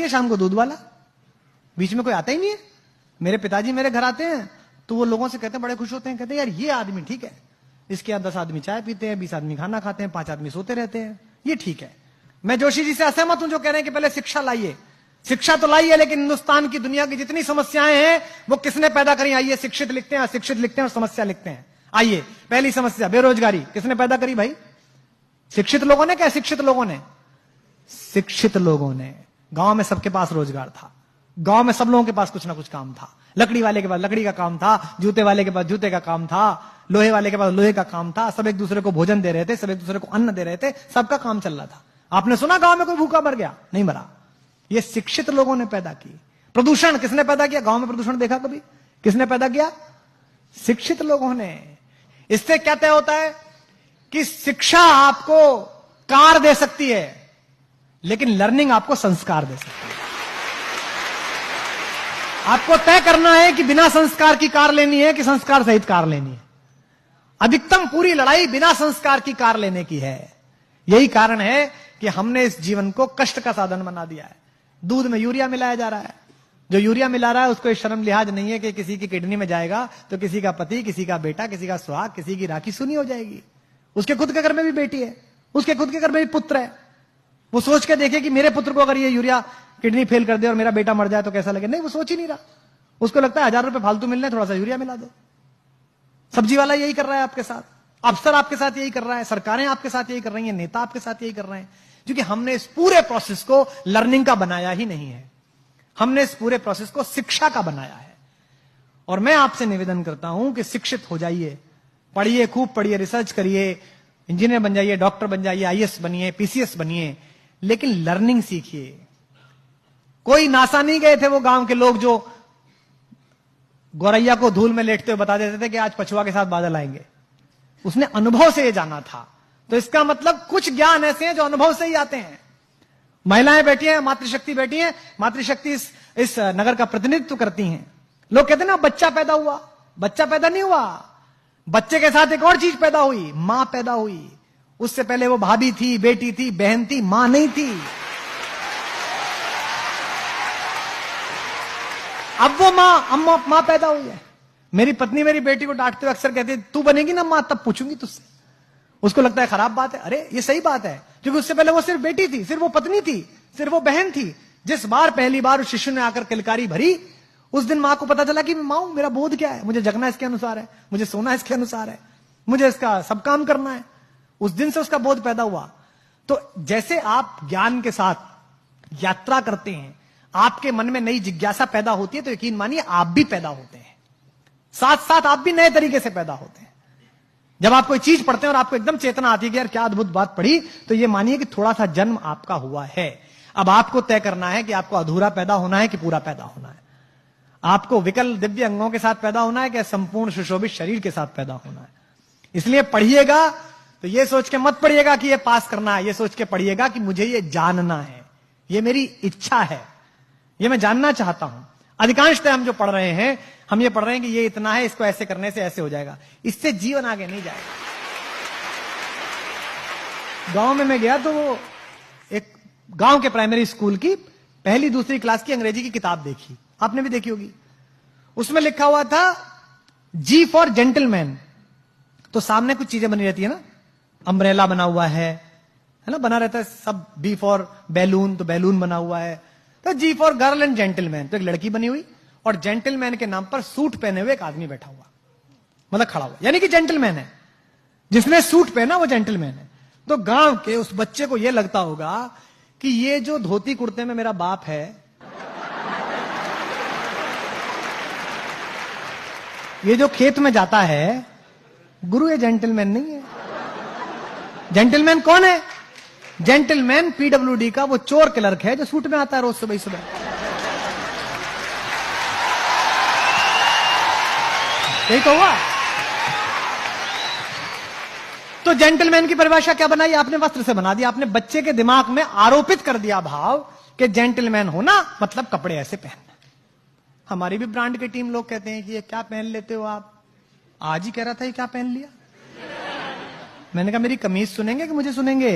है, शाम को दूध वाला, बीच में कोई आता ही नहीं है। मेरे पिताजी मेरे घर आते हैं तो वो लोगों से कहते हैं, बड़े खुश होते हैं, कहते हैं यार ये आदमी ठीक है, इसके यहाँ 10 आदमी चाय पीते हैं, 20 आदमी खाना खाते हैं, 5 आदमी सोते रहते हैं, ये ठीक है। मैं जोशी जी से असहमत हूं जो कह रहे हैं कि पहले शिक्षा लाइए। शिक्षा तो लाइए, लेकिन हिंदुस्तान की दुनिया की जितनी समस्याएं हैं वो किसने पैदा करी? आइए, शिक्षित लिखते हैं, अशिक्षित लिखते हैं और समस्या लिखते हैं। आइए, पहली समस्या बेरोजगारी, किसने पैदा करी भाई? शिक्षित लोगों ने क्या अशिक्षित लोगों ने? शिक्षित लोगों ने। गांव में सबके पास रोजगार था, गांव में सब लोगों के पास कुछ ना कुछ काम था। लकड़ी वाले के पास लकड़ी का काम था, जूते वाले के पास जूते का काम था, लोहे वाले के पास लोहे का काम था। सब एक दूसरे को भोजन दे रहे थे, सब एक दूसरे को अन्न दे रहे थे, सबका काम चल रहा था। आपने सुना गांव में कोई भूखा मर गया? नहीं मरा। ये शिक्षित लोगों ने पैदा की। प्रदूषण किसने पैदा किया? गांव में प्रदूषण देखा कभी? किसने पैदा किया? शिक्षित लोगों ने। इससे क्या तय होता है कि शिक्षा आपको कार दे सकती है, लेकिन लर्निंग आपको संस्कार दे सकती है। आपको तय करना है कि बिना संस्कार की कार लेनी है कि संस्कार सहित कार लेनी है। अधिकतम पूरी लड़ाई बिना संस्कार की कार लेने की है। यही कारण है कि हमने इस जीवन को कष्ट का साधन बना दिया है। दूध में यूरिया मिलाया जा रहा है, जो यूरिया मिला रहा है उसको शर्म लिहाज नहीं है कि किसी की किडनी में जाएगा तो किसी का पति, किसी का बेटा, किसी का सुहाग, किसी की राखी सुनी हो जाएगी। उसके खुद के घर में भी बेटी है, उसके खुद के घर में भी पुत्र है। वो सोच के देखे कि मेरे पुत्र को अगर ये यूरिया किडनी फेल कर दे और मेरा बेटा मर जाए तो कैसा लगे। नहीं, वो सोच ही नहीं रहा। उसको लगता है 1000 रुपए फालतू मिलने, थोड़ा सा यूरिया मिला दो। सब्जी वाला यही कर रहा है आपके साथ, अफसर आपके साथ यही कर रहा है, सरकारें आपके साथ यही कर रही हैं, नेता आपके साथ यही कर रहे हैं, क्योंकि हमने इस पूरे प्रोसेस को लर्निंग का बनाया ही नहीं है। हमने इस पूरे प्रोसेस को शिक्षा का बनाया है। और मैं आपसे निवेदन करता हूं कि शिक्षित हो जाइए, पढ़िए, खूब पढ़िए, रिसर्च करिए, इंजीनियर बन जाइए, डॉक्टर बन जाइए, आईएएस बनिए, पीसीएस बनिए, लेकिन लर्निंग सीखिए। कोई नासा नहीं गए थे वो गांव के लोग जो गौरैया को धूल में लेटते हुए बता देते थे कि आज पछुआ के साथ बादल आएंगे। उसने अनुभव से ये जाना था। तो इसका मतलब कुछ ज्ञान ऐसे हैं जो अनुभव से ही आते हैं। महिलाएं बैठी हैं, मातृशक्ति बैठी है, मातृशक्ति इस नगर का प्रतिनिधित्व करती हैं। लोग कहते हैं ना बच्चा पैदा हुआ, बच्चा पैदा नहीं हुआ, बच्चे के साथ एक और चीज पैदा हुई, मां पैदा हुई। उससे पहले वो भाभी थी, बेटी थी, बहन थी, मां नहीं थी। अब वो मां पैदा हुई है। मेरी पत्नी मेरी बेटी को डांटते हुए अक्सर कहती है, तू बनेगी ना मां तब पूछूंगी तुझसे। उसको लगता है खराब बात है। अरे ये सही बात है, क्योंकि उससे पहले वो सिर्फ बेटी थी, सिर्फ वो पत्नी थी, सिर्फ वो बहन थी। जिस बार पहली बार उस शिशु ने आकर किलकारी भरी, उस दिन मां को पता चला कि मां हूं, मेरा बोध क्या है, मुझे जगना इसके अनुसार है, मुझे सोना इसके अनुसार है, मुझे इसका सब काम करना है। उस दिन से उसका बोध पैदा हुआ। तो जैसे आप ज्ञान के साथ यात्रा करते हैं, आपके मन में नई जिज्ञासा पैदा होती है, तो यकीन मानिए आप भी पैदा होते हैं, साथ साथ आप भी नए तरीके से पैदा होते हैं। जब आप कोई चीज पढ़ते हैं और आपको एकदम चेतना आती है कि यार क्या अद्भुत बात पढ़ी, तो ये मानिए कि थोड़ा सा जन्म आपका हुआ है। अब आपको तय करना है कि आपको अधूरा पैदा होना है कि पूरा पैदा होना है। आपको विकल दिव्य अंगों के साथ पैदा होना है कि संपूर्ण सुशोभित शरीर के साथ पैदा होना है। इसलिए पढ़िएगा तो ये सोच के मत पढ़िएगा कि ये पास करना है, ये सोच के पढ़िएगा कि मुझे ये जानना है, ये मेरी इच्छा है, ये मैं जानना चाहता हूं। अधिकांशतः हम जो पढ़ रहे हैं, हम ये पढ़ रहे हैं कि ये इतना है, इसको ऐसे करने से ऐसे हो जाएगा। इससे जीवन आगे नहीं जाएगा। गांव में मैं गया तो वो एक गांव के प्राइमरी स्कूल की पहली दूसरी क्लास की अंग्रेजी की किताब देखी, आपने भी देखी होगी। उसमें लिखा हुआ था जी फॉर जेंटलमैन। तो सामने कुछ चीजें बनी रहती है ना, अम्ब्रेला बना हुआ है ना, बना रहता है सब। बी फॉर बैलून, तो बैलून बना हुआ है। तो जी फॉर गर्ल एंड जेंटलमैन, तो एक लड़की बनी हुई और जेंटलमैन के नाम पर सूट पहने हुए एक आदमी बैठा हुआ, मतलब खड़ा हुआ, यानी कि जेंटलमैन है। जिसने सूट पहना वो जेंटलमैन है। तो गांव के उस बच्चे को यह लगता होगा कि ये जो धोती कुर्ते में मेरा बाप है, ये जो खेत में जाता है, गुरु ये जेंटलमैन नहीं है। जेंटलमैन कौन है? जेंटलमैन पीडब्ल्यूडी का वो चोर क्लर्क है जो सूट में आता है रोज सुबह सुबह। यही तो हुआ। तो जेंटलमैन की परिभाषा क्या बनाई आपने? वस्त्र से बना दिया। आपने बच्चे के दिमाग में आरोपित कर दिया भाव कि जेंटलमैन होना मतलब कपड़े ऐसे पहनना। हमारी भी ब्रांड की टीम लोग कहते हैं कि ये क्या पहन लेते हो आप। आज ही कह रहा था ये क्या पहन लिया। मैंने कहा मेरी कमीज सुनेंगे कि मुझे सुनेंगे?